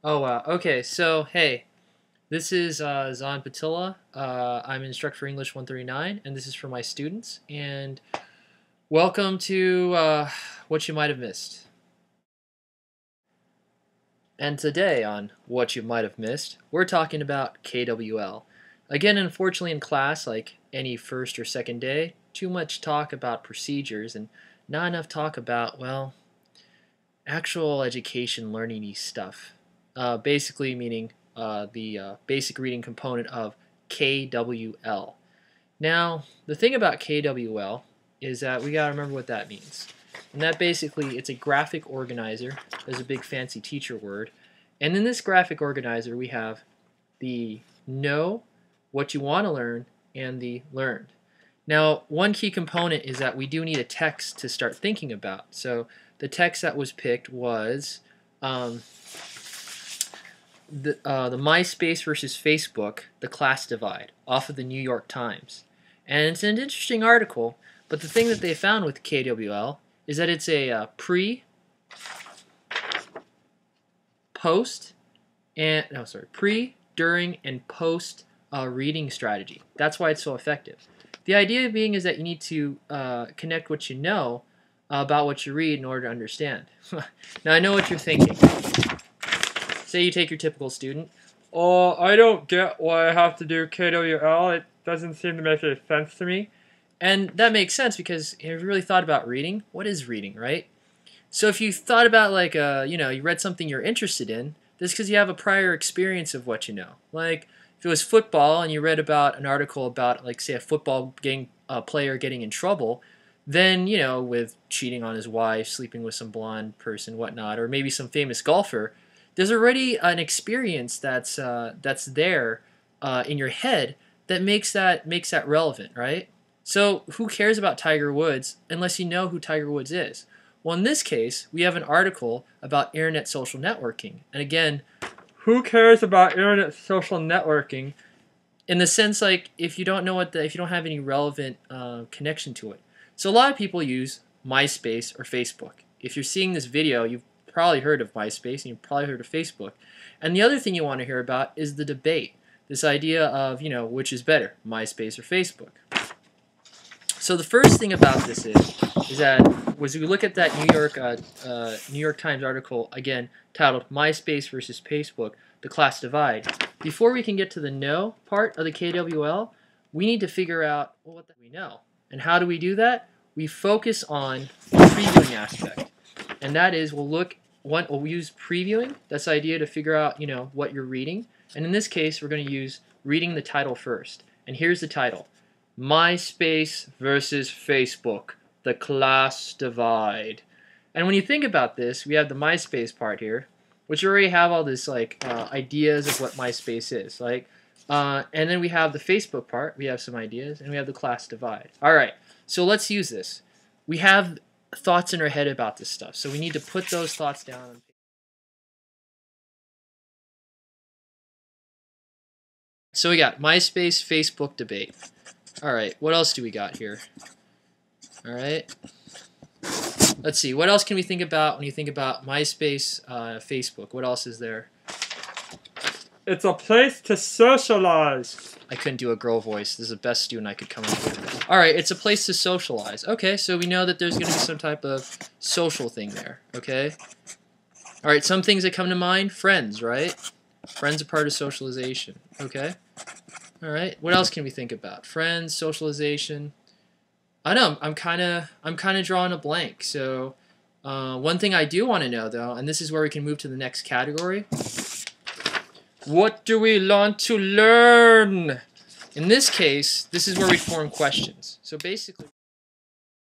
Oh wow. Okay, so hey, this is Zan Patilla. I'm an instructor for English 139, and this is for my students. And welcome to What You Might Have Missed. And today on What You Might Have Missed, we're talking about KWL. Again, unfortunately, in class, like any first or second day, too much talk about procedures and not enough talk about, well, actual education learning stuff. Basically meaning the basic reading component of KWL. Now, the thing about KWL is that we gotta remember what that means. And that basically, it's a graphic organizer. There's a big fancy teacher word. And in this graphic organizer, we have the know, what you want to learn, and the learned. Now, one key component is that we do need a text to start thinking about. So the text that was picked was the MySpace versus Facebook, the class divide, off of the New York Times. And it's an interesting article, but the thing that they found with KWL is that it's a pre, during, and post reading strategy. That's why it's so effective. The idea being is that you need to connect what you know about what you read in order to understand. Now I know what you're thinking. Say you take your typical student. Oh, I don't get why I have to do KWL. It doesn't seem to make any sense to me. And that makes sense because if you really thought about reading, what is reading, right? So if you thought about like, you read something you're interested in, this is because you have a prior experience of what you know. Like if it was football and you read about an article about, like, say, a football player getting in trouble, then, with cheating on his wife, sleeping with some blonde person, whatnot, or maybe some famous golfer, there's already an experience that's there in your head that makes that relevant, right? So who cares about Tiger Woods unless you know who Tiger Woods is? Well, in this case, we have an article about internet social networking. And again, who cares about internet social networking in the sense, like, if you don't know if you don't have any relevant connection to it. So a lot of people use MySpace or Facebook. If you're seeing this video, you've probably heard of MySpace and you've probably heard of Facebook. And the other thing you want to hear about is the debate. This idea of, which is better, MySpace or Facebook. So the first thing about this is that was we look at that New York Times article, again titled MySpace versus Facebook, the class divide. Before we can get to the know part of the KWL, we need to figure out what we know. And how do we do that? We focus on the previewing aspect. And that is, we'll use previewing. That's the idea to figure out, what you're reading. And in this case, we're going to use reading the title first. And here's the title. MySpace versus Facebook, the class divide. And when you think about this, we have the MySpace part here, which already have all this ideas of what MySpace is. And then we have the Facebook part. We have some ideas, and we have the class divide. All right, so let's use this. We have thoughts in our head about this stuff, so we need to put those thoughts down on paper. So we got MySpace, Facebook debate. All right, what else do we got here? All right, let's see. What else can we think about when you think about MySpace, Facebook? What else is there? It's a place to socialize. I couldn't do a girl voice. This is the best student I could come up with. All right, it's a place to socialize. Okay, so we know that there's going to be some type of social thing there. Okay. All right, some things that come to mind: friends, right? Friends are part of socialization. Okay. All right. What else can we think about? Friends, socialization. I know I'm kind of drawing a blank. So one thing I do want to know, though, and this is where we can move to the next category. What do we want to learn? In this case, this is where we form questions. So basically,